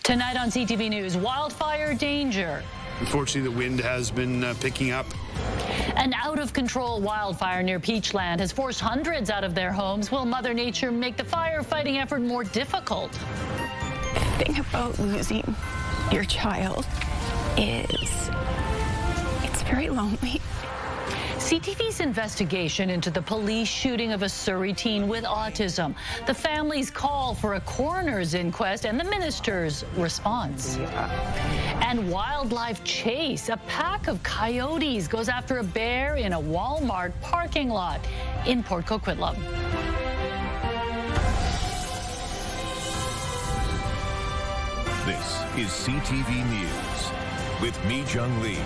Tonight on CTV News, wildfire danger. Unfortunately, the wind has been picking up. An out-of-control wildfire near Peachland has forced hundreds out of their homes. Will Mother Nature make the firefighting effort more difficult? The thing about losing your child is it's very lonely. CTV's investigation into the police shooting of a Surrey teen with autism, the family's call for a coroner's inquest, and the minister's response. And wildlife chase. A pack of coyotes goes after a bear in a Walmart parking lot in Port Coquitlam. This is CTV News with Mitch Gando.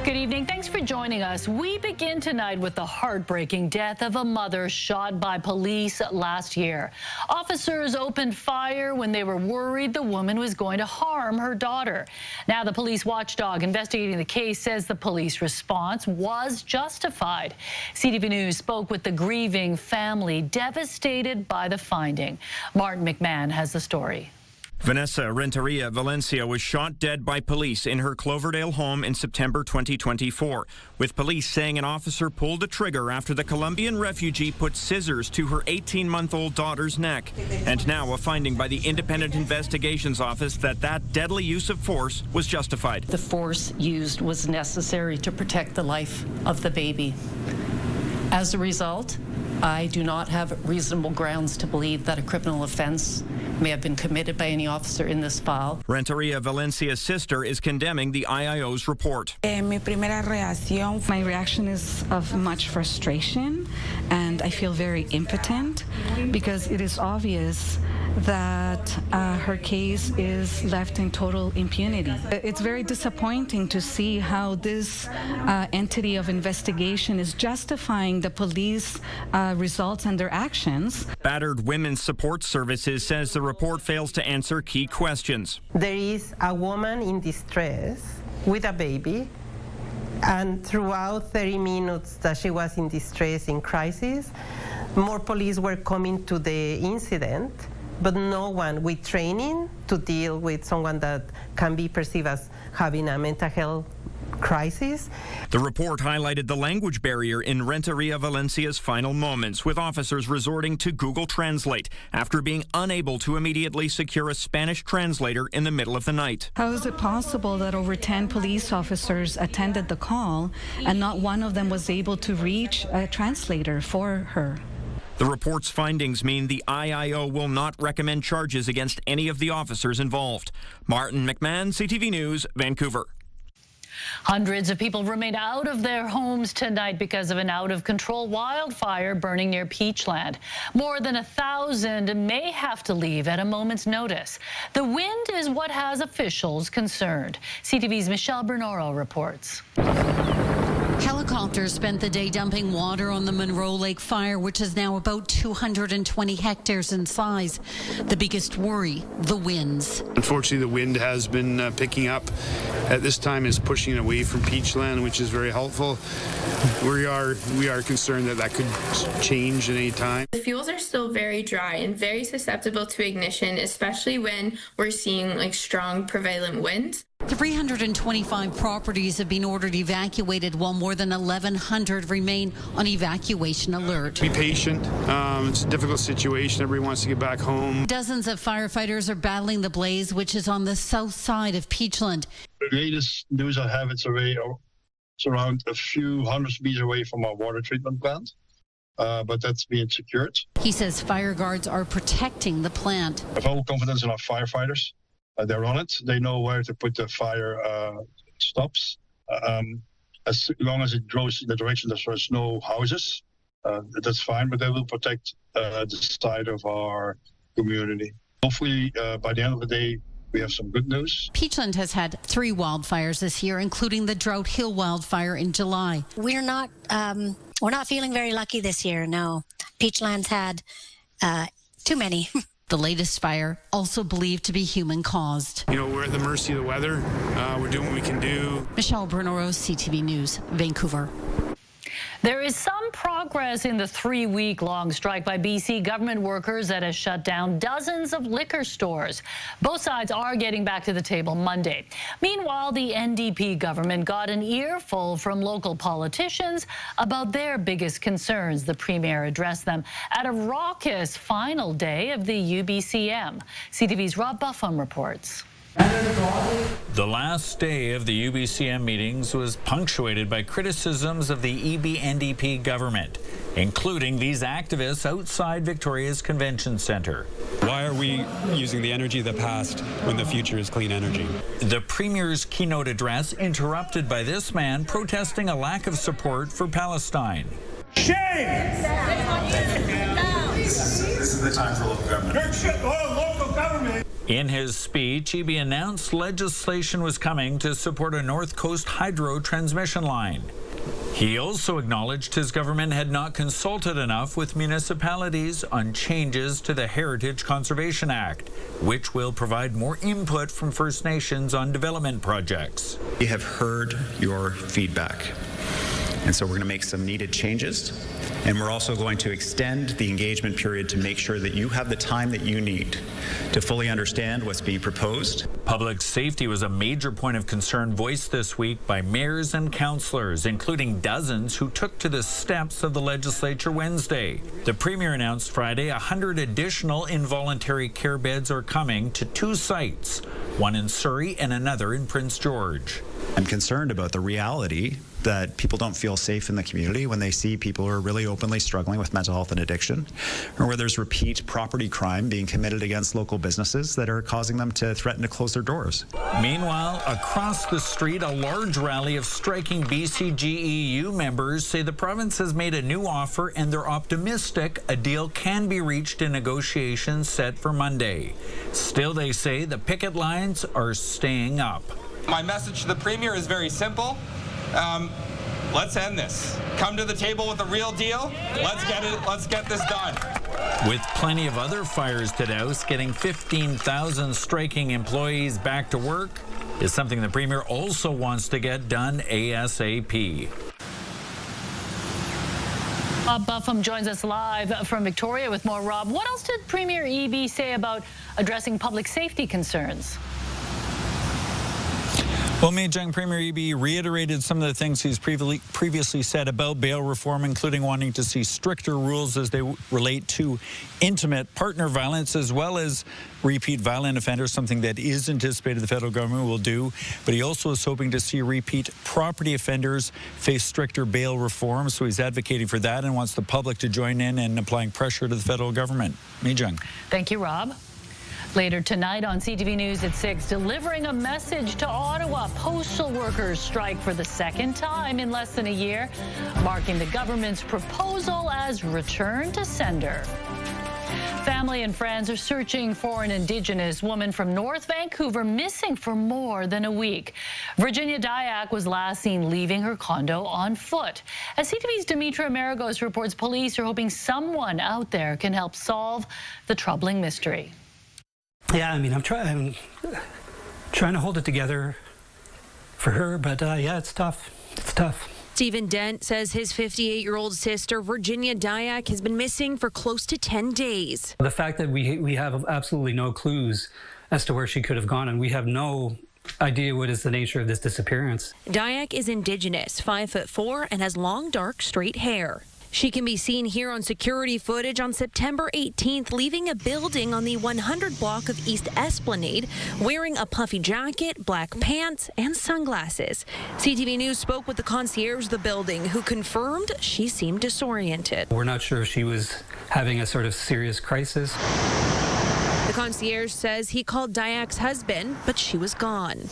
Good evening. Thanks for joining us. We begin tonight with the heartbreaking death of a mother shot by police last year. Officers opened fire when they were worried the woman was going to harm her daughter. Now, the police watchdog investigating the case says the police response was justified. CTV News spoke with the grieving family, devastated by the finding. Martin McMahon has the story. Vanessa Renteria Valencia was shot dead by police in her Cloverdale home in September 2024, with police saying an officer pulled the trigger after the Colombian refugee put scissors to her 18-month-old daughter's neck. And now a finding by the Independent Investigations Office that deadly use of force was justified. The force used was necessary to protect the life of the baby. As a result, I do not have reasonable grounds to believe that a criminal offense may have been committed by any officer in this file. Renteria Valencia's sister is condemning the IIO's report. My reaction is of much frustration, and I feel very impotent because it is obvious that her case is left in total impunity. It's very disappointing to see how this entity of investigation is justifying the police results and their actions. Battered Women's Support Services says the report fails to answer key questions. There is a woman in distress with a baby, and throughout 30 minutes that she was in distress, in crisis, more police were coming to the incident, but no one with training to deal with someone that can be perceived as having a mental health crisis. The report highlighted the language barrier in Renteria Valencia's final moments, with officers resorting to Google Translate after being unable to immediately secure a Spanish translator in the middle of the night. How is it possible that over 10 police officers attended the call and not one of them was able to reach a translator for her? The report's findings mean the IIO will not recommend charges against any of the officers involved. Martin McMahon, CTV News, Vancouver. Hundreds of people remain out of their homes tonight because of an out-of-control wildfire burning near Peachland. More than 1,000 may have to leave at a moment's notice. The wind is what has officials concerned. CTV's Michelle Bernoro reports. Helicopters spent the day dumping water on the Monroe Lake fire, which is now about 220 hectares in size. The biggest worry, the winds. Unfortunately, the wind has been picking up. At this time, is pushing away from Peachland, which is very helpful. We are concerned that could change at any time. The fuels are still very dry and very susceptible to ignition, especially when we're seeing strong prevalent winds. 325 properties have been ordered evacuated, while more than 1,100 remain on evacuation alert. Be patient. It's a difficult situation. Everybody wants to get back home. Dozens of firefighters are battling the blaze, which is on the south side of Peachland. The latest news I have, it's around a few hundred meters away from our water treatment plant. But that's being secured. He says fire guards are protecting the plant. I have full confidence in our firefighters. They're on it. They know where to put the fire stops. As long as it goes in the direction that there's no houses, that's fine, but they will protect the side of our community. Hopefully, by the end of the day, we have some good news. Peachland has had 3 wildfires this year, including the Drought Hill wildfire in July. We're not feeling very lucky this year, no. Peachland's had too many. The latest fire, also believed to be human-caused. We're at the mercy of the weather. We're doing what we can do. Michelle Bernoro, CTV News, Vancouver. There is some progress in the 3-week-long strike by BC government workers that has shut down dozens of liquor stores. Both sides are getting back to the table Monday. Meanwhile, the NDP government got an earful from local politicians about their biggest concerns. The Premier addressed them at a raucous final day of the UBCM. CTV's Rob Buffum reports. The last day of the UBCM meetings was punctuated by criticisms of the EB-NDP government, including these activists outside Victoria's Convention Centre. Why are we using the energy of the past when the future is clean energy? The Premier's keynote address interrupted by this man protesting a lack of support for Palestine. Shame! This is the time for local government. Local government! In his speech, EB announced legislation was coming to support a North Coast hydro transmission line. He also acknowledged his government had not consulted enough with municipalities on changes to the Heritage Conservation Act, which will provide more input from First Nations on development projects. We have heard your feedback, and so we're going to make some needed changes. And we're also going to extend the engagement period to make sure that you have the time that you need to fully understand what's being proposed. Public safety was a major point of concern voiced this week by mayors and councillors, including dozens who took to the steps of the legislature Wednesday. The Premier announced Friday 100 additional involuntary care beds are coming to 2 sites, one in Surrey and another in Prince George. I'm concerned about the reality that people don't feel safe in the community when they see people who are really openly struggling with mental health and addiction, or where there's repeat property crime being committed against local businesses that are causing them to threaten to close their doors. Meanwhile, across the street, a large rally of striking BCGEU members say the province has made a new offer and they're optimistic a deal can be reached in negotiations set for Monday. Still, they say the picket lines are staying up. My message to the Premier is very simple. Let's end this. Come to the table with a real deal. Let's get it. Let's get this done. With plenty of other fires to douse, getting 15,000 striking employees back to work is something the Premier also wants to get done ASAP. Rob Buffum joins us live from Victoria with more. Rob, what else did Premier EB say about addressing public safety concerns? Well, Meijung, Premier EB reiterated some of the things he's previously said about bail reform, including wanting to see stricter rules as they relate to intimate partner violence, as well as repeat violent offenders, something that is anticipated the federal government will do. But he also is hoping to see repeat property offenders face stricter bail reform. So he's advocating for that and wants the public to join in applying pressure to the federal government. Meijung. Thank you, Rob. Later tonight on CTV News at 6, delivering a message to Ottawa. Postal workers strike for the second time in less than a year, marking the government's proposal as return to sender. Family and friends are searching for an Indigenous woman from North Vancouver missing for more than a week. Virginia Dyack was last seen leaving her condo on foot. As CTV's Dimitra Maragos reports, police are hoping someone out there can help solve the troubling mystery. Yeah, I mean, I'm trying to hold it together for her, but yeah, it's tough. It's tough. Stephen Dent says his 58-year-old sister, Virginia Dyack, has been missing for close to 10 days. The fact that we have absolutely no clues as to where she could have gone, and we have no idea what is the nature of this disappearance. Dyack is Indigenous, 5'4", and has long, dark, straight hair. She can be seen here on security footage on September 18th, leaving a building on the 100 block of East Esplanade, wearing a puffy jacket, black pants, and sunglasses. CTV News spoke with the concierge of the building, who confirmed she seemed disoriented. We're not sure if she was having a sort of serious crisis. The concierge says he called Dyack's husband, but she was gone.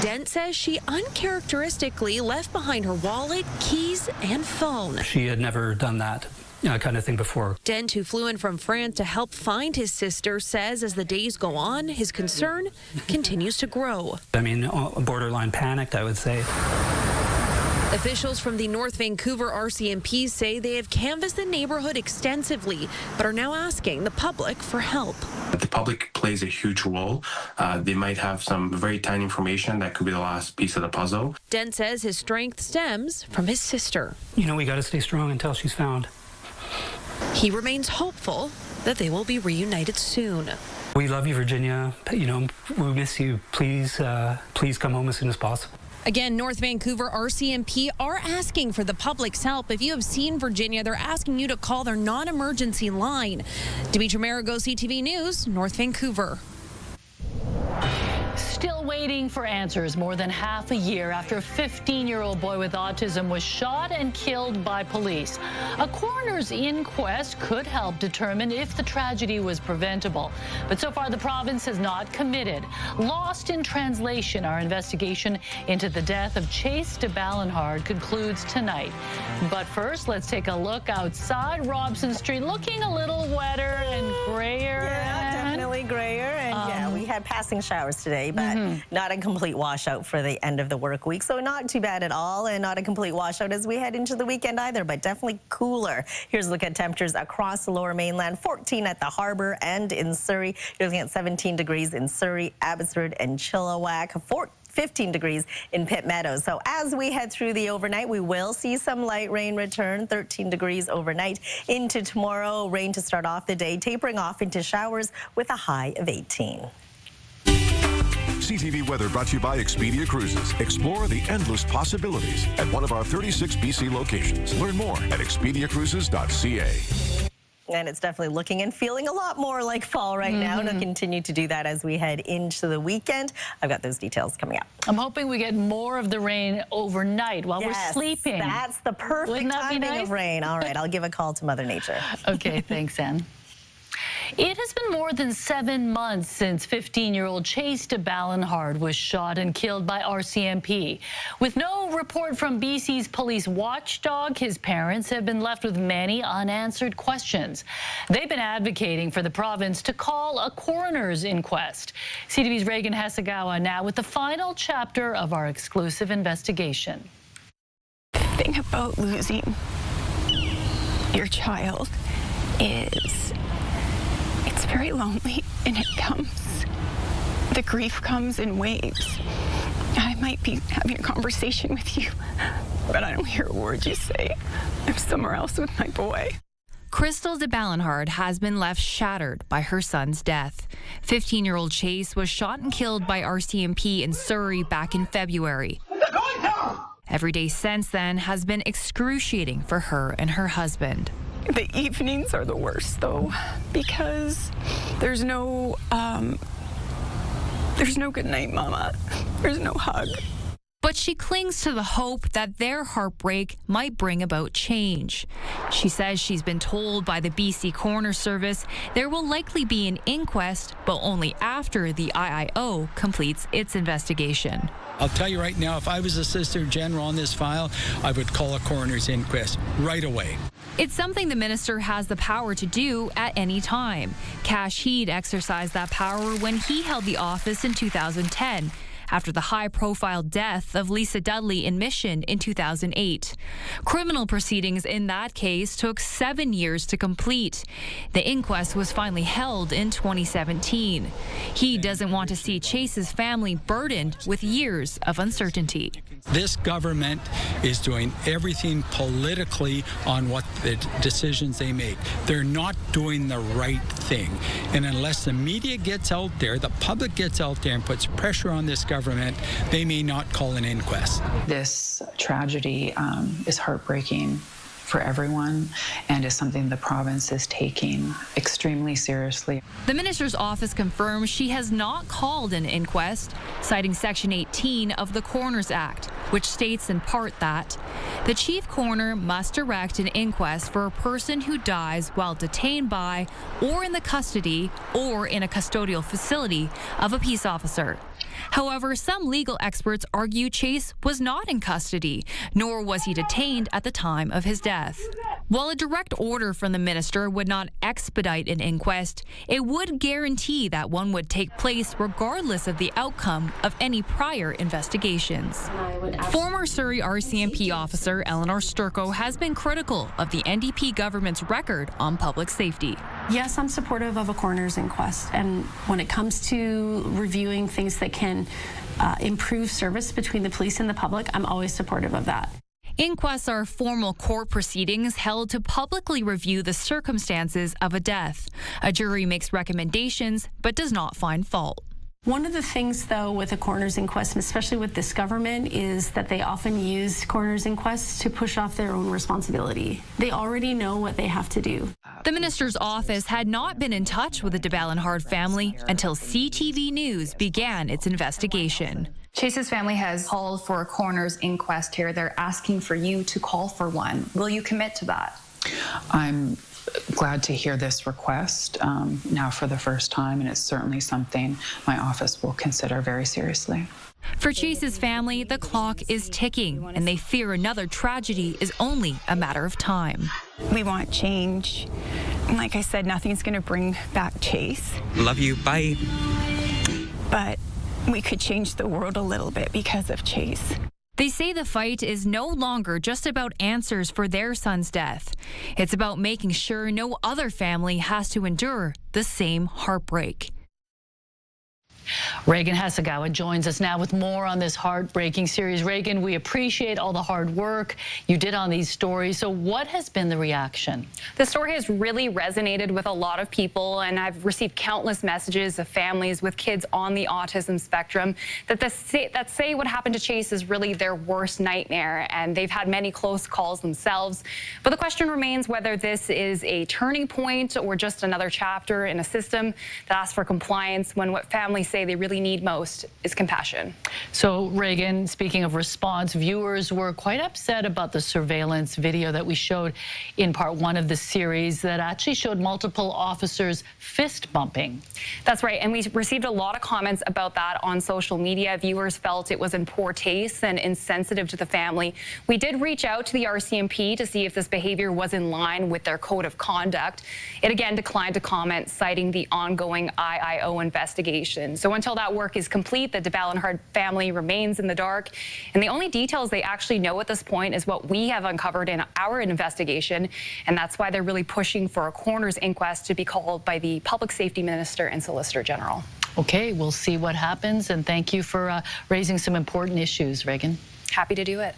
Dent says she uncharacteristically left behind her wallet, keys, and phone. She had never done that kind of thing before. Dent, who flew in from France to help find his sister, says as the days go on, his concern continues to grow. I mean, borderline panicked, I would say. Officials from the North Vancouver RCMP say they have canvassed the neighborhood extensively, but are now asking the public for help. The public plays a huge role. They might have some very tiny information that could be the last piece of the puzzle. Dent says his strength stems from his sister. You know, we got to stay strong until she's found. He remains hopeful that they will be reunited soon. We love you, Virginia. You know, we miss you. Please come home as soon as possible. Again, North Vancouver RCMP are asking for the public's help. If you have seen Virginia, they're asking you to call their non-emergency line. Demetra Marigo, CTV News, North Vancouver. Still waiting for answers more than half a year after a 15-year-old boy with autism was shot and killed by police. A coroner's inquest could help determine if the tragedy was preventable. But so far, the province has not committed. Lost in translation, our investigation into the death of Chase de Balinhard concludes tonight. But first, let's take a look outside Robson Street, looking a little wetter and grayer. Yeah, definitely grayer. And yeah, we had passing showers today, but not a complete washout for the end of the work week. So not too bad at all, and not a complete washout as we head into the weekend either, but definitely cooler. Here's a look at temperatures across the lower mainland. 14 at the Harbour and in Surrey. You're looking at 17 degrees in Surrey, Abbotsford, and Chilliwack. 15 degrees in Pitt Meadows. So as we head through the overnight, we will see some light rain return. 13 degrees overnight into tomorrow. Rain to start off the day, tapering off into showers with a high of 18. CTV Weather brought to you by Expedia Cruises. Explore the endless possibilities at one of our 36 BC locations. Learn more at expediacruises.ca. And it's definitely looking and feeling a lot more like fall right now. And it'll continue to do that as we head into the weekend. I've got those details coming up. I'm hoping we get more of the rain overnight while we're sleeping. That's the perfect timing of rain. All right, I'll give a call to Mother Nature. Okay, thanks, Anne. It has been more than 7 months since 15-year-old Chase de Balinhard was shot and killed by RCMP. With no report from BC's police watchdog, his parents have been left with many unanswered questions. They've been advocating for the province to call a coroner's inquest. CTV's Reagan Hasegawa now with the final chapter of our exclusive investigation. The thing about losing your child is it's very lonely, and the grief comes in waves. I might be having a conversation with you, but I don't hear a word you say. I'm somewhere else with my boy. Crystal de Balinhard has been left shattered by her son's death. 15-year-old Chase was shot and killed by RCMP in Surrey back in February. Every day since then has been excruciating for her and her husband. The evenings are the worst, though, because there's no good night, Mama. There's no hug. But she clings to the hope that their heartbreak might bring about change. She says she's been told by the BC Coroner Service there will likely be an inquest, but only after the IIO completes its investigation. I'll tell you right now, if I was Assistant General on this file, I would call a coroner's inquest right away. It's something the minister has the power to do at any time. Cash Heed exercised that power when he held the office in 2010. After the high-profile death of Lisa Dudley in Mission in 2008. Criminal proceedings in that case took 7 years to complete. The inquest was finally held in 2017. He doesn't want to see Chase's family burdened with years of uncertainty. This government is doing everything politically on what the decisions they make. They're not doing the right thing. And unless the media gets out there, the public gets out there and puts pressure on this government, they may not call an inquest. This tragedy is heartbreaking for everyone and is something the province is taking extremely seriously. The minister's office confirms she has not called an inquest, citing Section 18 of the Coroners Act, which states in part that the chief coroner must direct an inquest for a person who dies while detained by or in the custody or in a custodial facility of a peace officer. However, some legal experts argue Chase was not in custody, nor was he detained at the time of his death. While a direct order from the minister would not expedite an inquest, it would guarantee that one would take place regardless of the outcome of any prior investigations. Former Surrey RCMP officer Eleanor Sturko has been critical of the NDP government's record on public safety. Yes, I'm supportive of a coroner's inquest, and when it comes to reviewing things that can improve service between the police and the public, I'm always supportive of that. Inquests are formal court proceedings held to publicly review the circumstances of a death. A jury makes recommendations but does not find fault. One of the things, though, with a coroner's inquest, and especially with this government, is that they often use coroner's inquests to push off their own responsibility. They already know what they have to do. The minister's office had not been in touch with the de Balinhard family until CTV News began its investigation. Chase's family has called for a coroner's inquest here. They're asking for you to call for one. Will you commit to that? I'm glad to hear this request now for the first time, and it's certainly something my office will consider very seriously. For Chase's family, the clock is ticking, and they fear another tragedy is only a matter of time. We want change. And like I said, nothing's going to bring back Chase. Love you. Bye. But we could change the world a little bit because of Chase. They say the fight is no longer just about answers for their son's death. It's about making sure no other family has to endure the same heartbreak. Reagan Hasegawa joins us now with more on this heartbreaking series. Reagan, we appreciate all the hard work you did on these stories. So what has been the reaction? The story has really resonated with a lot of people, and I've received countless messages of families with kids on the autism spectrum that say what happened to Chase is really their worst nightmare, and they've had many close calls themselves. But the question remains whether this is a turning point or just another chapter in a system that asks for compliance when what families say they really need most is compassion. So, Reagan, speaking of response, viewers were quite upset about the surveillance video that we showed in part one of the series that actually showed multiple officers fist bumping. That's right, and we received a lot of comments about that on social media. Viewers felt it was in poor taste and insensitive to the family. We did reach out to the RCMP to see if this behavior was in line with their code of conduct. It again declined to comment, citing the ongoing IIO investigation. So until that work is complete, the de Balinhard family remains in the dark, and the only details they actually know at this point is what we have uncovered in our investigation, and that's why they're really pushing for a coroner's inquest to be called by the Public Safety Minister and Solicitor General. Okay, we'll see what happens, and thank you for raising some important issues, Reagan. Happy to do it.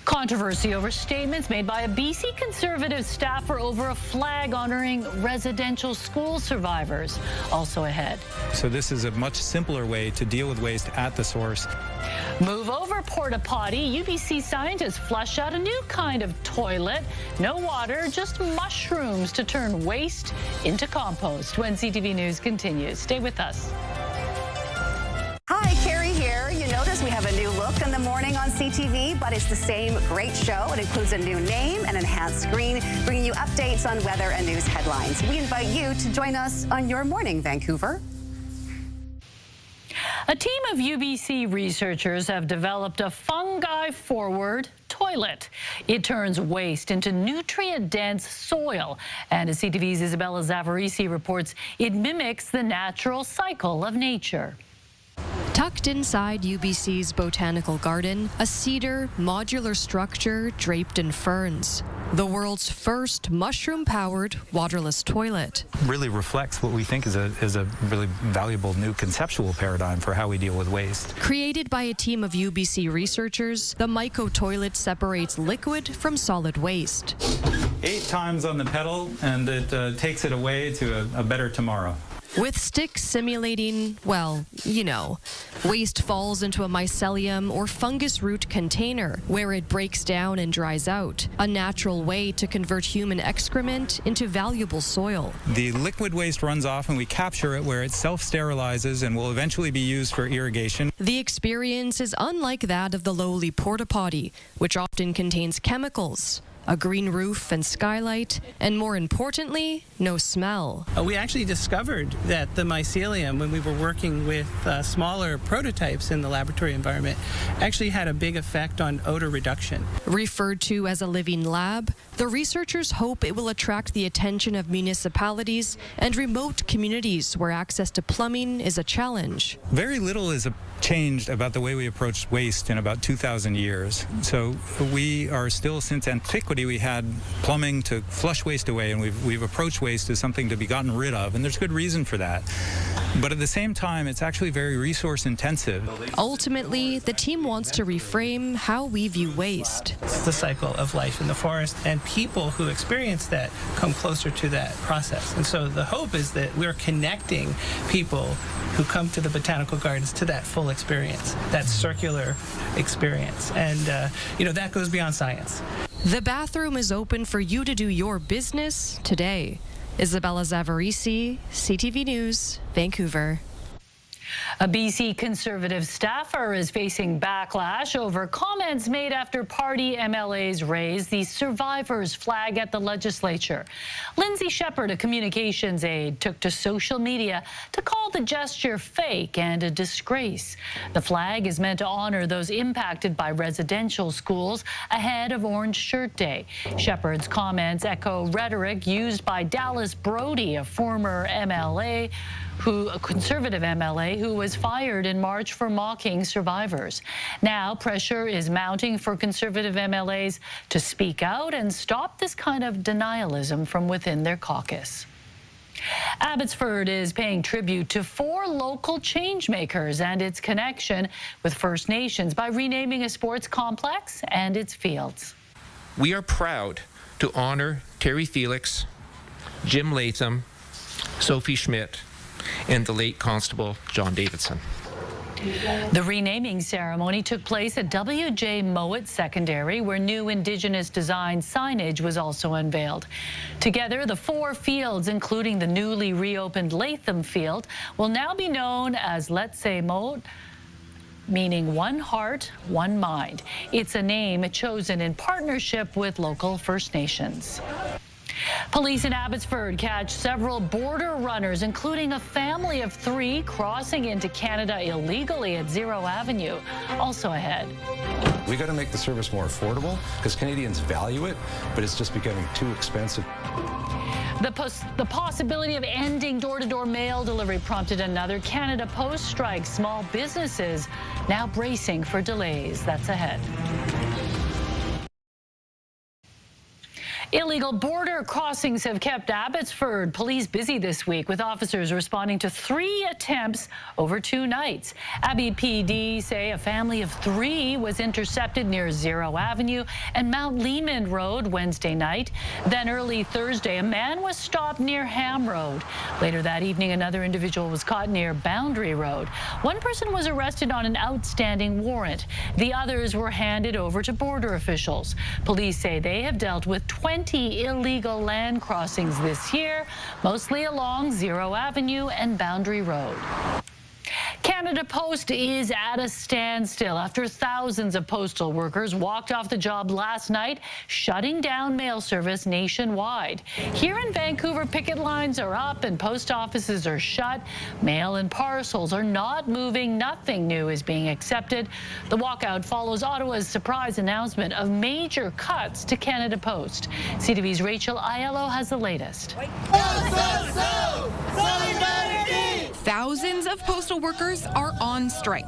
Controversy over statements made by a BC Conservative staffer over a flag honoring residential school survivors. Also ahead. So this is a much simpler way to deal with waste at the source. Move over, porta potty. UBC scientists flush out a new kind of toilet. No water, just mushrooms to turn waste into compost. When CTV News continues. Stay with us. Hi, Carrie here. You notice we have a new look in the morning on CTV, but it's the same great show. It includes a new name and enhanced screen, bringing you updates on weather and news headlines. We invite you to join us on your morning, Vancouver. A team of UBC researchers have developed a fungi-forward toilet. It turns waste into nutrient-dense soil. And as CTV's Isabella Zavarisi reports, it mimics the natural cycle of nature. Tucked inside UBC's botanical garden, a cedar modular structure draped in ferns. The world's first mushroom-powered waterless toilet. Really reflects what we think is a really valuable new conceptual paradigm for how we deal with waste. Created by a team of UBC researchers, the Myco toilet separates liquid from solid waste. 8 times on the pedal, and it takes it away to a better tomorrow. With sticks simulating, well, you know, waste falls into a mycelium or fungus root container where it breaks down and dries out, a natural way to convert human excrement into valuable soil. The liquid waste runs off and we capture it where it self-sterilizes and will eventually be used for irrigation. The experience is unlike that of the lowly porta potty, which often contains chemicals. a green roof and skylight, and more importantly, no smell. We actually discovered that the mycelium, when we were working with smaller prototypes in the laboratory environment, actually had a big effect on odor reduction. Referred to as a living lab, the researchers hope it will attract the attention of municipalities and remote communities where access to plumbing is a challenge. Very little is changed about the way we approach waste in about 2,000 years. So we are still, since antiquity, we had plumbing to flush waste away, and we've approached waste as something to be gotten rid of, and there's good reason for that. But at the same time, it's actually very resource intensive. Ultimately, the team wants to reframe how we view waste. It's the cycle of life in the forest, and people who experience that come closer to that process. And so the hope is that we're connecting people who come to the botanical gardens to that full experience, that circular experience. And, that goes beyond science. The bathroom is open for you to do your business today. Isabella Zavarisi, CTV News, Vancouver. A BC Conservative staffer is facing backlash over comments made after party MLAs raised the survivors flag at the legislature. Lindsay Shepherd, a communications aide, took to social media to call the gesture fake and a disgrace. The flag is meant to honor those impacted by residential schools ahead of Orange Shirt Day. Shepherd's comments echo rhetoric used by Dallas Brody, a former MLA, a conservative MLA who was fired in March for mocking survivors. Now pressure is mounting for conservative MLAs to speak out and stop this kind of denialism from within their caucus. Abbotsford is paying tribute to 4 local changemakers and its connection with First Nations by renaming a sports complex and its fields. We are proud to honor Terry Felix, Jim Latham, Sophie Schmidt, and the late Constable John Davidson. The renaming ceremony took place at W.J. Mowat Secondary, where new Indigenous design signage was also unveiled. Together, the 4 fields, including the newly reopened Latham Field, will now be known as Let's Say Mowat, meaning one heart, one mind. It's a name chosen in partnership with local First Nations. Police in Abbotsford catch several border runners, including a family of 3 crossing into Canada illegally at Zero Avenue. Also ahead. We got to make the service more affordable because Canadians value it, but it's just becoming too expensive. The possibility of ending door-to-door mail delivery prompted another Canada Post strike. Small businesses now bracing for delays. That's ahead. Illegal border crossings have kept Abbotsford police busy this week, with officers responding to 3 attempts over 2 nights. Abbey PD say a family of 3 was intercepted near Zero Avenue and Mount Lehman Road Wednesday night. Then early Thursday, a man was stopped near Ham Road. Later that evening, another individual was caught near Boundary Road. One person was arrested on an outstanding warrant. The others were handed over to border officials. Police say they have dealt with 20 illegal land crossings this year, mostly along Zero Avenue and Boundary Road. Canada Post is at a standstill after thousands of postal workers walked off the job last night, shutting down mail service nationwide. Here in Vancouver, picket lines are up and post offices are shut. Mail and parcels are not moving. Nothing new is being accepted. The walkout follows Ottawa's surprise announcement of major cuts to Canada Post. CTV's Rachel Aiello has the latest. Thousands of postal workers are on strike.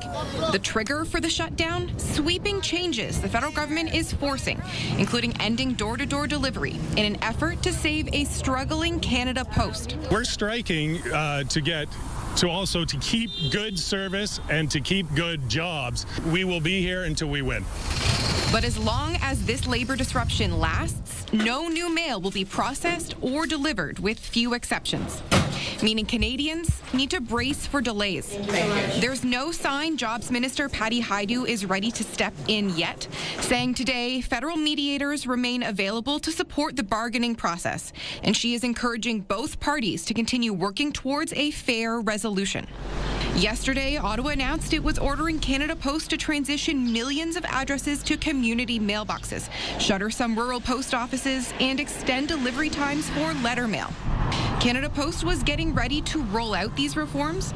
The trigger for the shutdown? Sweeping changes the federal government is forcing, including ending door-to-door delivery in an effort to save a struggling Canada Post. We're striking to keep good service and to keep good jobs. We will be here until we win. But as long as this labor disruption lasts, no new mail will be processed or delivered, with few exceptions, meaning Canadians need to brace for delays. There's no sign Jobs Minister Patty Hajdu is ready to step in yet, saying today federal mediators remain available to support the bargaining process, and she is encouraging both parties to continue working towards a fair resolution. Yesterday, Ottawa announced it was ordering Canada Post to transition millions of addresses to community mailboxes, shutter some rural post offices, and extend delivery times for letter mail. Canada Post was getting ready to roll out these reforms,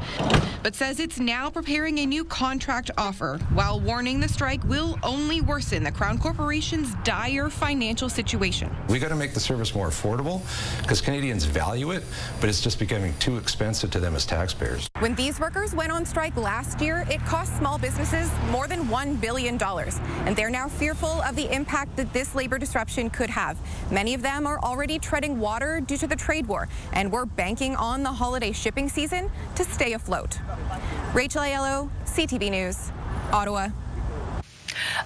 but says it's now preparing a new contract offer, while warning the strike will only worsen the Crown Corporation's dire financial situation. We got to make the service more affordable because Canadians value it, but it's just becoming too expensive to them as taxpayers. When these workers went on strike last year, it cost small businesses more than $1 billion, and they're now fearful of the impact that this labor disruption could have. Many of them are already treading water due to the trade war, and we're banking on the holiday shipping season to stay afloat. Rachel Aiello, CTV News, Ottawa.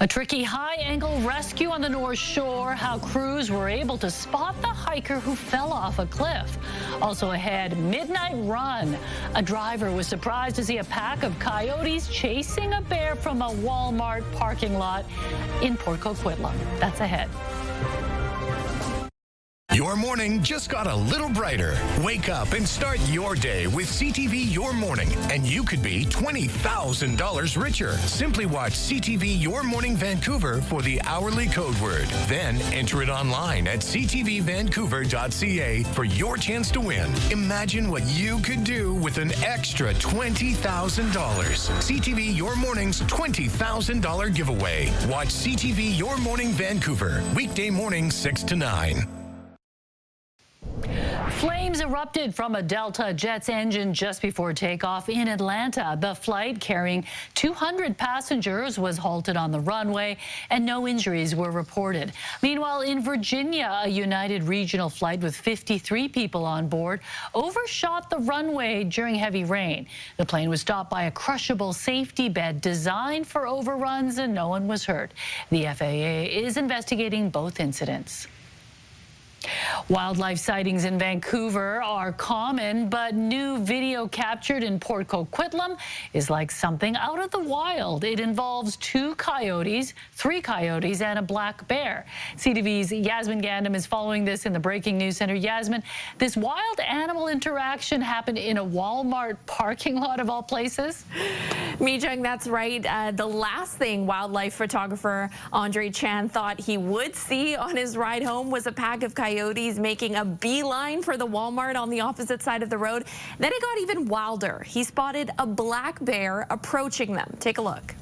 A tricky high-angle rescue on the North Shore, how crews were able to spot the hiker who fell off a cliff. Also ahead, midnight run. A driver was surprised to see a pack of coyotes chasing a bear from a Walmart parking lot in Port Coquitlam. That's ahead. Your morning just got a little brighter. Wake up and start your day with CTV Your Morning, and you could be $20,000 richer. Simply watch CTV Your Morning Vancouver for the hourly code word. Then enter it online at ctvvancouver.ca for your chance to win. Imagine what you could do with an extra $20,000. CTV Your Morning's $20,000 giveaway. Watch CTV Your Morning Vancouver, weekday morning 6 to 9. Flames erupted from a Delta jet's engine just before takeoff in Atlanta. The flight carrying 200 passengers was halted on the runway, and no injuries were reported. Meanwhile, in Virginia, a United regional flight with 53 people on board overshot the runway during heavy rain. The plane was stopped by a crushable safety bed designed for overruns, and no one was hurt. The FAA is investigating both incidents. Wildlife sightings in Vancouver are common, but new video captured in Port Coquitlam is like something out of the wild. It involves 2 coyotes, 3 coyotes, and a black bear. CTV's Yasmin Gandam is following this in the Breaking News Center. Yasmin, this wild animal interaction happened in a Walmart parking lot of all places? Mijung, that's right. The last thing wildlife photographer Andre Chan thought he would see on his ride home was a pack of coyotes making a beeline for the Walmart on the opposite side of the road. Then it got even wilder. He spotted a black bear approaching them. Take a look.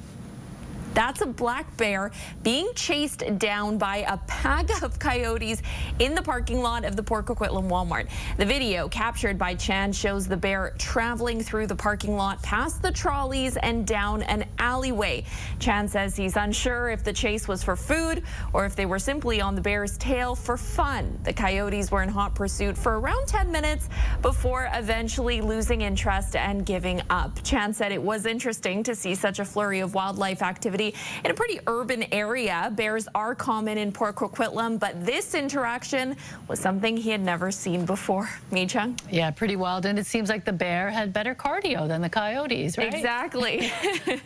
That's a black bear being chased down by a pack of coyotes in the parking lot of the Port Coquitlam Walmart. The video captured by Chan shows the bear traveling through the parking lot past the trolleys and down an alleyway. Chan says he's unsure if the chase was for food or if they were simply on the bear's tail for fun. The coyotes were in hot pursuit for around 10 minutes before eventually losing interest and giving up. Chan said it was interesting to see such a flurry of wildlife activity in a pretty urban area. Bears are common in Port Coquitlam, but this interaction was something he had never seen before. Mijung? Yeah, pretty wild, and it seems like the bear had better cardio than the coyotes, right? Exactly.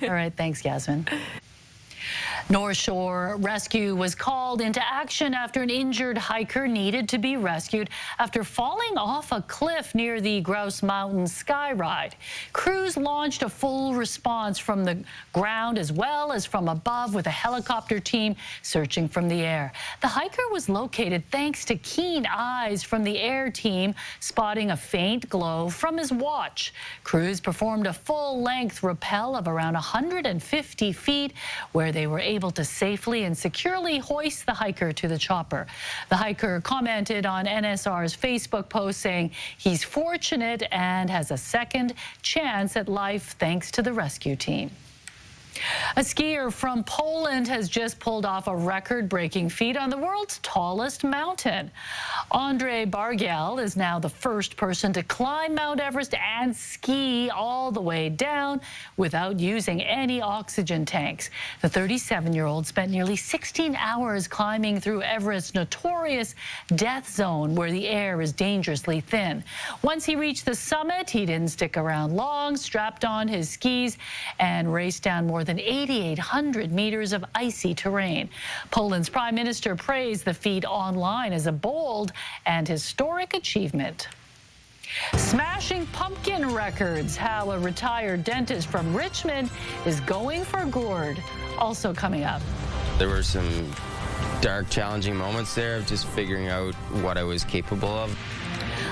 All right, thanks, Yasmin. North Shore rescue was called into action after an injured hiker needed to be rescued after falling off a cliff near the Grouse Mountain Sky Ride. Crews launched a full response from the ground as well as from above with a helicopter team searching from the air. The hiker was located thanks to keen eyes from the air team spotting a faint glow from his watch. Crews performed a full-length rappel of around 150 feet where they were able to safely and securely hoist the hiker to the chopper. The hiker commented on NSR's Facebook post saying he's fortunate and has a second chance at life thanks to the rescue team. A skier from Poland has just pulled off a record-breaking feat on the world's tallest mountain. Andre Bargiel is now the first person to climb Mount Everest and ski all the way down without using any oxygen tanks. The 37-year-old spent nearly 16 hours climbing through Everest's notorious death zone where the air is dangerously thin. Once he reached the summit, he didn't stick around long, strapped on his skis and raced down more than 8,800 meters of icy terrain. Poland's prime minister praised the feat online as a bold and historic achievement. Smashing pumpkin records, how a retired dentist from Richmond is going for gourd. Also coming up. There were some dark, challenging moments there of just figuring out what I was capable of.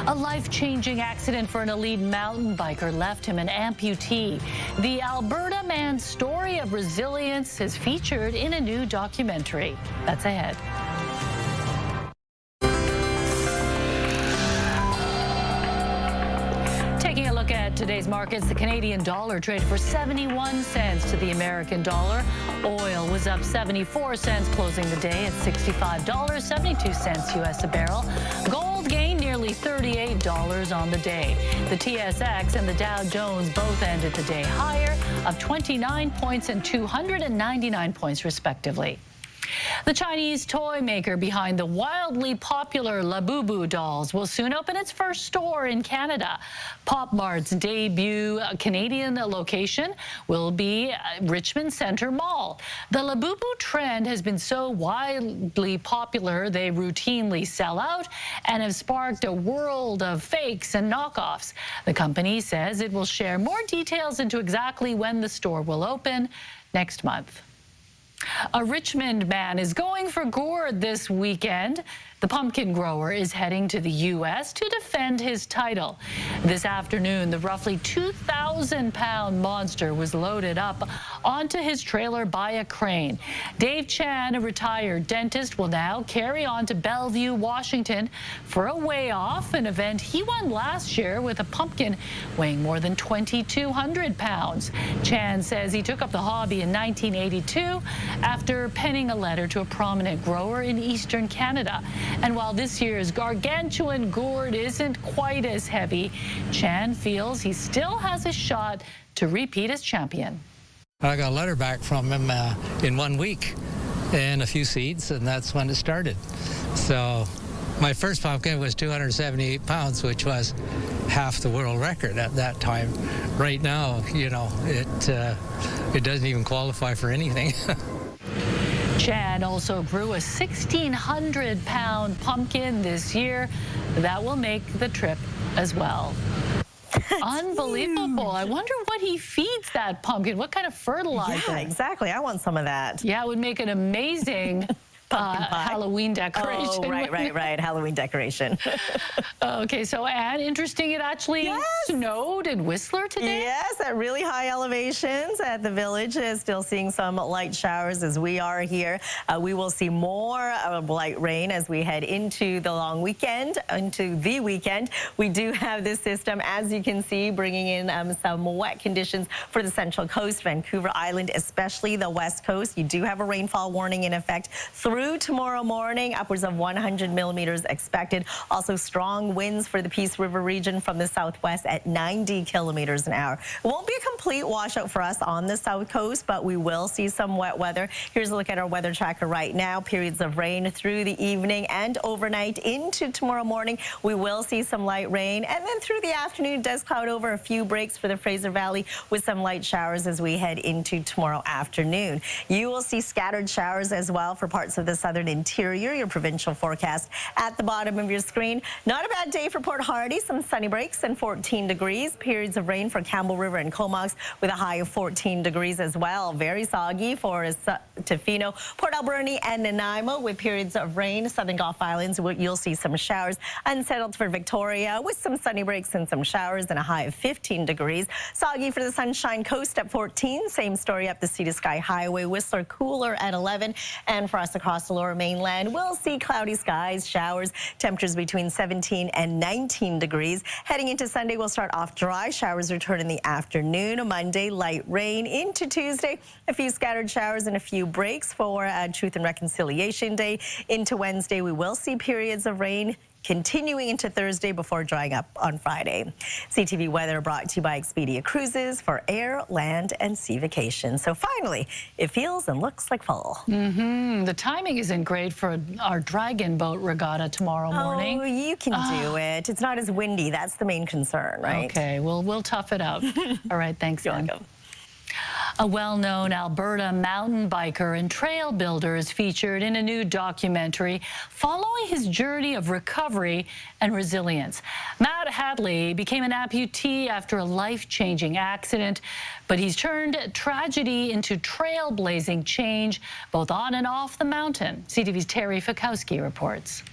A life-changing accident for an elite mountain biker left him an amputee. The Alberta man's story of resilience is featured in a new documentary. That's ahead. Taking a look at today's markets, the Canadian dollar traded for 71 cents to the American dollar. Oil was up 74 cents, closing the day at $65.72 U.S. a barrel. Gold gained nearly $38 on the day. The TSX and the Dow Jones both ended the day higher, of 29 points and 299 points, respectively. The Chinese toy maker behind the wildly popular Labubu dolls will soon open its first store in Canada. Pop Mart's debut Canadian location will be Richmond Centre Mall. The Labubu trend has been so widely popular they routinely sell out and have sparked a world of fakes and knockoffs. The company says it will share more details into exactly when the store will open next month. A Richmond man is going for gourd this weekend. The pumpkin grower is heading to the U.S. to defend his title. This afternoon, the roughly 2,000-pound monster was loaded up onto his trailer by a crane. Dave Chan, a retired dentist, will now carry on to Bellevue, Washington for a weigh-off, an event he won last year with a pumpkin weighing more than 2,200 pounds. Chan says he took up the hobby in 1982 after penning a letter to a prominent grower in eastern Canada. And while this year's gargantuan gourd isn't quite as heavy, Chan feels he still has a shot to repeat as champion. I got a letter back from him in 1 week and a few seeds, and that's when it started. So my first pumpkin was 278 pounds, which was half the world record at that time. Right now, you know, it doesn't even qualify for anything. Chan also grew a 1,600-pound pumpkin this year. That will make the trip as well. Unbelievable. I wonder what he feeds that pumpkin. What kind of fertilizer? Yeah, exactly. I want some of that. Yeah, it would make an amazing Halloween decoration. Oh, right. Halloween decoration. Okay, so Anne, interesting, it actually snowed in Whistler today? Yes, at really high elevations at the village. Still seeing some light showers as we are here. We will see more light rain as we head into the long weekend, into the weekend. We do have this system, as you can see, bringing in some wet conditions for the Central Coast, Vancouver Island, especially the West Coast. You do have a rainfall warning in effect through tomorrow morning, upwards of 100 millimeters expected. Also strong winds for the Peace River region from the southwest at 90 kilometers an hour. It won't be a complete washout for us on the south coast, but we will see some wet weather. Here's a look at our weather tracker right now. Periods of rain through the evening and overnight into tomorrow morning. We will see some light rain, and then through the afternoon, it does cloud over. A few breaks for the Fraser Valley with some light showers as we head into tomorrow afternoon. You will see scattered showers as well for parts of the southern interior. Your provincial forecast at the bottom of your screen. Not a bad day for Port Hardy. Some sunny breaks and 14 degrees. Periods of rain for Campbell River and Comox with a high of 14 degrees as well. Very soggy for Tofino, Port Alberni and Nanaimo with periods of rain. Southern Gulf Islands, you'll see some showers. Unsettled for Victoria with some sunny breaks and some showers and a high of 15 degrees. Soggy for the Sunshine Coast at 14. Same story up the Sea to Sky Highway. Whistler cooler at 11. And for us across the lower mainland, we'll see cloudy skies, showers, temperatures between 17 and 19 degrees. Heading into Sunday, we'll start off dry. Showers return in the afternoon. Monday, light rain. Into Tuesday, a few scattered showers and a few breaks for Truth and Reconciliation Day. Into Wednesday, we will see periods of rain, continuing into Thursday before drying up on Friday. CTV weather brought to you by Expedia Cruises for air, land, and sea vacations. So finally, it feels and looks like fall. The timing isn't great for our Dragon Boat Regatta tomorrow morning. Oh, you can do it. It's not as windy. That's the main concern, right? Okay, we'll tough it out. All right, thanks, You're Ben. welcome. A well-known Alberta mountain biker and trail builder is featured in a new documentary following his journey of recovery and resilience. Matt Hadley became an amputee after a life-changing accident, but he's turned tragedy into trailblazing change, both on and off the mountain. CTV's Terry Fikowski reports.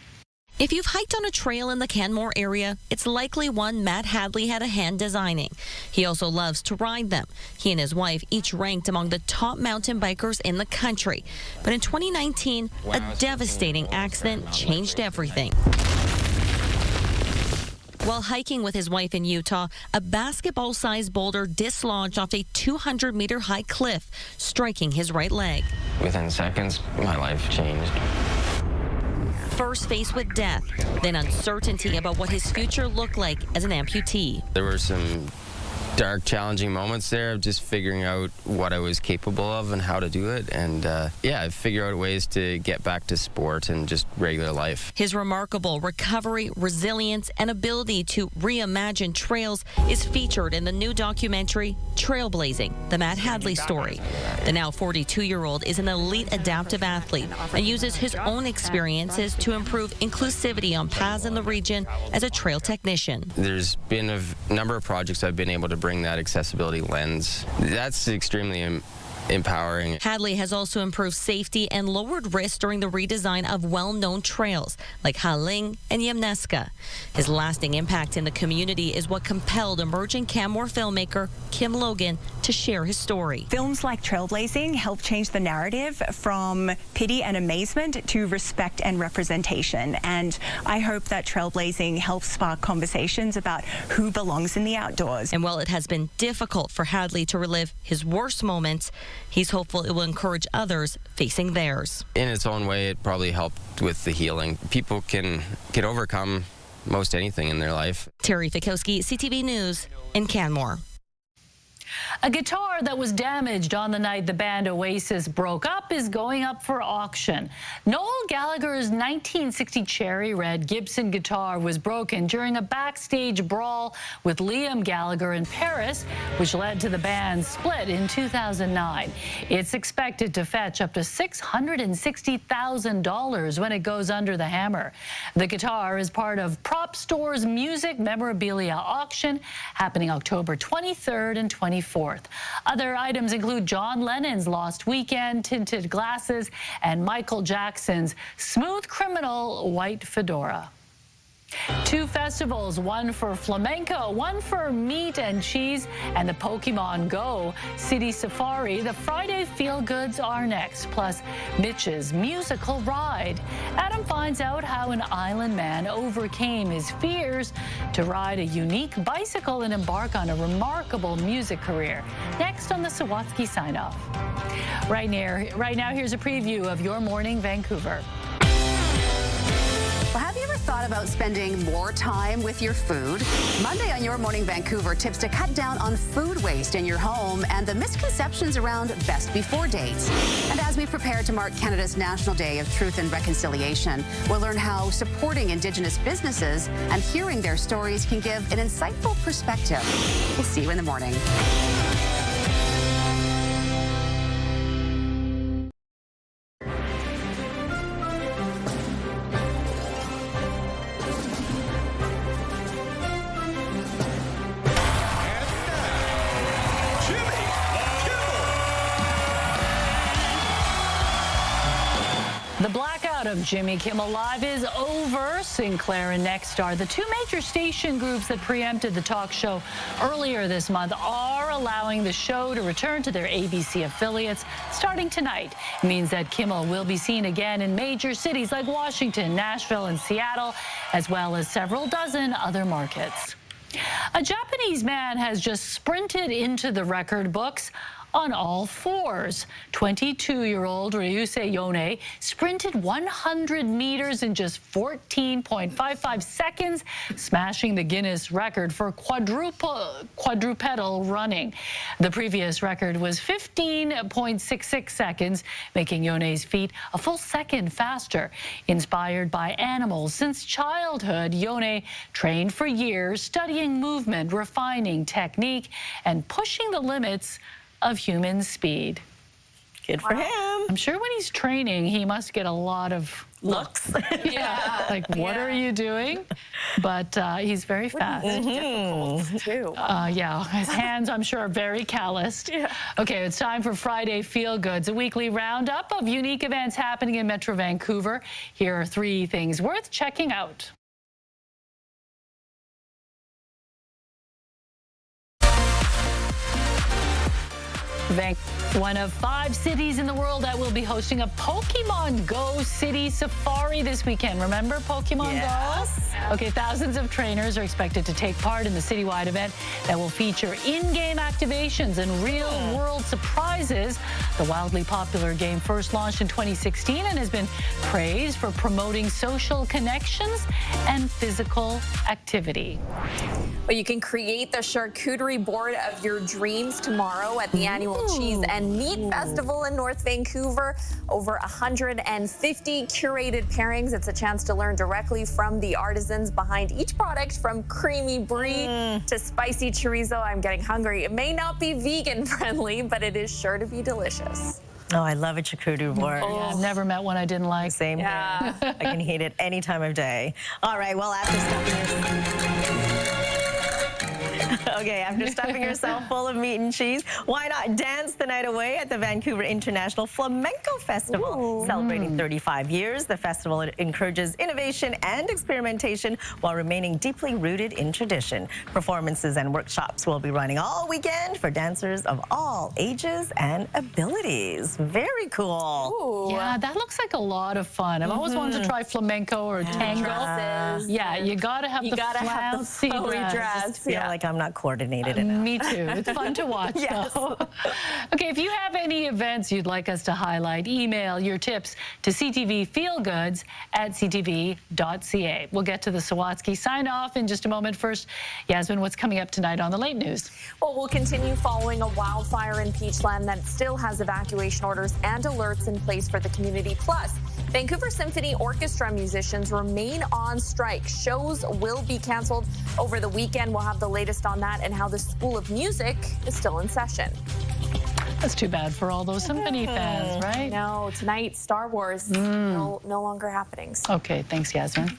If you've hiked on a trail in the Canmore area, it's likely one Matt Hadley had a hand designing. He also loves to ride them. He and his wife each ranked among the top mountain bikers in the country. But in 2019, a devastating accident changed everything. While hiking with his wife in Utah, a basketball-sized boulder dislodged off a 200-meter high cliff, striking his right leg. Within seconds, my life changed. First faced with death, then uncertainty about what his future looked like as an amputee. There were some dark, challenging moments there of just figuring out what I was capable of and how to do it. And yeah, I figured out ways to get back to sport and just regular life. His remarkable recovery, resilience, and ability to reimagine trails is featured in the new documentary, Trailblazing, the Matt Hadley story. The now 42-year-old is an elite adaptive athlete and uses his own experiences to improve inclusivity on paths in the region as a trail technician. There's been a number of projects I've been able to bring that accessibility lens. That's extremely empowering. Hadley has also improved safety and lowered risk during the redesign of well-known trails like Hadley and Yamneska. His lasting impact in the community is what compelled emerging Canmore filmmaker Kim Logan to share his story. Films like Trailblazing help change the narrative from pity and amazement to respect and representation. And I hope that Trailblazing helps spark conversations about who belongs in the outdoors. And while it has been difficult for Hadley to relive his worst moments, he's hopeful it will encourage others facing theirs. In its own way, it probably helped with the healing. People can overcome most anything in their life. Terry Fikowski, CTV News in Canmore. A guitar that was damaged on the night the band Oasis broke up is going up for auction. Noel Gallagher's 1960 cherry red Gibson guitar was broken during a backstage brawl with Liam Gallagher in Paris, which led to the band's split in 2009. It's expected to fetch up to $660,000 when it goes under the hammer. The guitar is part of Prop Store's music memorabilia auction happening October 23rd and 24th. Other items include John Lennon's Lost Weekend tinted glasses and Michael Jackson's Smooth Criminal white fedora. Two festivals, one for flamenco, one for meat and cheese, and the Pokemon Go City Safari. The Friday feel-goods are next, plus Mitch's musical ride. Adam finds out how an island man overcame his fears to ride a unique bicycle and embark on a remarkable music career. Next on the Sawatsky Sign-Off. Right now, here's a preview of Your Morning Vancouver. Well, have you ever thought about spending more time with your food? Monday on Your Morning Vancouver, tips to cut down on food waste in your home and the misconceptions around best before dates. And as we prepare to mark Canada's National Day of Truth and Reconciliation, we'll learn how supporting Indigenous businesses and hearing their stories can give an insightful perspective. We'll see you in the morning. The blackout of Jimmy Kimmel Live is over. Sinclair and Nexstar, the two major station groups that preempted the talk show earlier this month, are allowing the show to return to their ABC affiliates starting tonight. It means that Kimmel will be seen again in major cities like Washington, Nashville, and Seattle, as well as several dozen other markets. A Japanese man has just sprinted into the record books on all fours. 22-year-old Ryusei Yone sprinted 100 meters in just 14.55 seconds, smashing the Guinness record for quadrupedal running. The previous record was 15.66 seconds, making Yone's feet a full second faster. Inspired by animals since childhood, Yone trained for years, studying movement, refining technique, and pushing the limits of human speed. Good for him. I'm sure when he's training, he must get a lot of looks. Yeah. Like, what are you doing? But he's very fast. Difficult, too. Yeah, his hands, I'm sure, are very calloused. Yeah. Okay, it's time for Friday Feel Goods, a weekly roundup of unique events happening in Metro Vancouver. Here are 3 things worth checking out. One of 5 cities in the world that will be hosting a Pokemon Go City Safari this weekend. Remember Pokemon Go? Okay, thousands of trainers are expected to take part in the citywide event that will feature in-game activations and real-world surprises. The wildly popular game first launched in 2016 and has been praised for promoting social connections and physical activity. Well, you can create the charcuterie board of your dreams tomorrow at the annual Cheese and Meat Festival in North Vancouver. Over 150 curated pairings. It's a chance to learn directly from the artisans behind each product, from creamy brie to spicy chorizo. I'm getting hungry. It may not be vegan friendly, but it is sure to be delicious. Oh, I love a charcuterie board. Yeah, I've never met one I didn't like. Same here. I can eat it any time of day. All right, well, after stuffing yourself full of meat and cheese, why not dance the night away at the Vancouver International Flamenco Festival? Celebrating 35 years, the festival encourages innovation and experimentation while remaining deeply rooted in tradition. Performances and workshops will be running all weekend for dancers of all ages and abilities. Very cool. Yeah, that looks like a lot of fun. I've always wanted to try flamenco or tango. Yeah, you gotta have the flouncy dress. I just feel like I'm not coordinated enough. Me too. It's fun to watch, though. Okay, if you have any events you'd like us to highlight, email your tips to ctvfeelgoods@ctv.ca. We'll get to the Sawatsky sign-off in just a moment. First, Yasmin, what's coming up tonight on the Late News? Well, we'll continue following a wildfire in Peachland that still has evacuation orders and alerts in place for the community. Plus, Vancouver Symphony Orchestra musicians remain on strike. Shows will be canceled over the weekend. We'll have the latest on that and how the School of Music is still in session. That's too bad for all those symphony fans, right? No, tonight, Star Wars, no longer happening. So. Okay, thanks, Yasmin.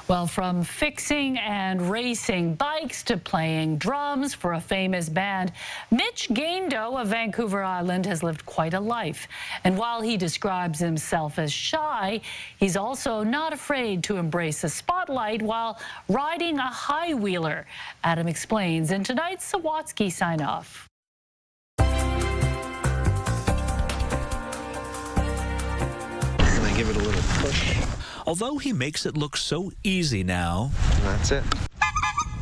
Well, from fixing and racing bikes to playing drums for a famous band, Mitch Gando of Vancouver Island has lived quite a life. And while he describes himself as shy, he's also not afraid to embrace the spotlight while riding a high-wheeler. Adam explains in tonight's Sawatsky sign-off. Give it a little push. Although he makes it look so easy now. That's it.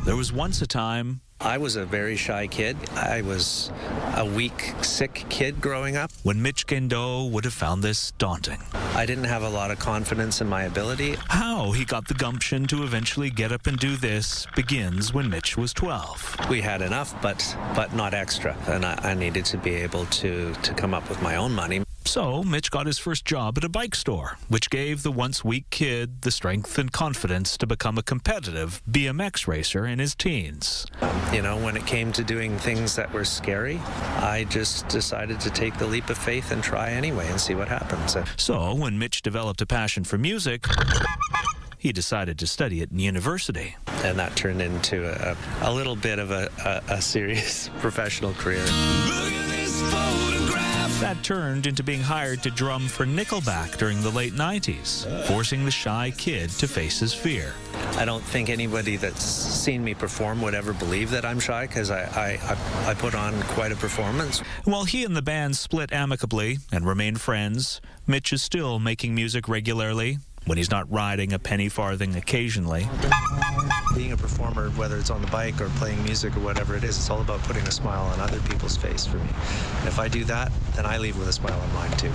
There was once a time. I was a very shy kid. I was a weak, sick kid growing up. When Mitch Gando would have found this daunting. I didn't have a lot of confidence in my ability. How he got the gumption to eventually get up and do this begins when Mitch was 12. We had enough, but not extra. And I needed to be able to come up with my own money. So Mitch got his first job at a bike store, which gave the once weak kid the strength and confidence to become a competitive BMX racer in his teens. You know, when it came to doing things that were scary, I just decided to take the leap of faith and try anyway and see what happens. So when Mitch developed a passion for music, he decided to study it in university. And that turned into a little bit of a serious professional career. That turned into being hired to drum for Nickelback during the late 90s, forcing the shy kid to face his fear. I don't think anybody that's seen me perform would ever believe that I'm shy, because I put on quite a performance. While he and the band split amicably and remain friends, Mitch is still making music regularly when he's not riding a penny farthing occasionally. Being a performer, whether it's on the bike or playing music or whatever it is, it's all about putting a smile on other people's face for me. And if I do that, then I leave with a smile on mine too.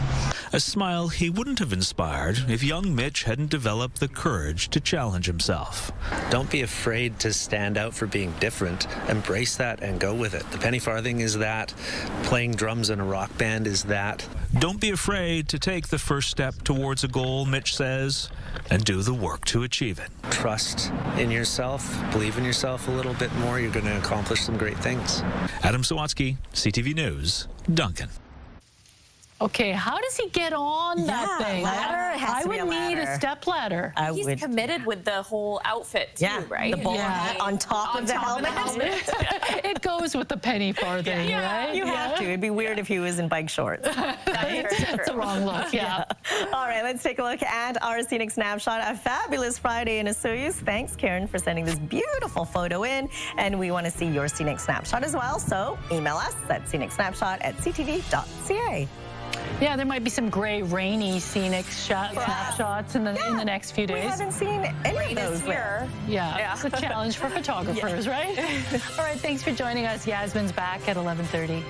a smile he wouldn't have inspired if young Mitch hadn't developed the courage to challenge himself. Don't be afraid to stand out for being different. Embrace that and go with it. The penny farthing is that. Playing drums in a rock band is that. Don't be afraid to take the first step towards a goal, Mitch says, and do the work to achieve it. Trust in yourself. Believe in yourself a little bit more. You're going to accomplish some great things. Adam Sawatsky, CTV News, Duncan. Okay, how does he get on that thing? Ladder has I to would be a need a ladder. step ladder. He's committed with the whole outfit too, right? The bowler hat on top of the helmet. It goes with the penny farthing, right? You have to. It'd be weird if he was in bike shorts. That's the wrong look, yeah. All right, let's take a look at our scenic snapshot. A fabulous Friday in Osoyoos. Thanks, Karen, for sending this beautiful photo in. And we want to see your scenic snapshot as well. So email us at scenicsnapshot@ctv.ca. Yeah, there might be some gray, rainy scenic snapshots in the next few days. We haven't seen any of those here. Yeah, it's a challenge for photographers, right? All right, thanks for joining us. Yasmin's back at 11:30.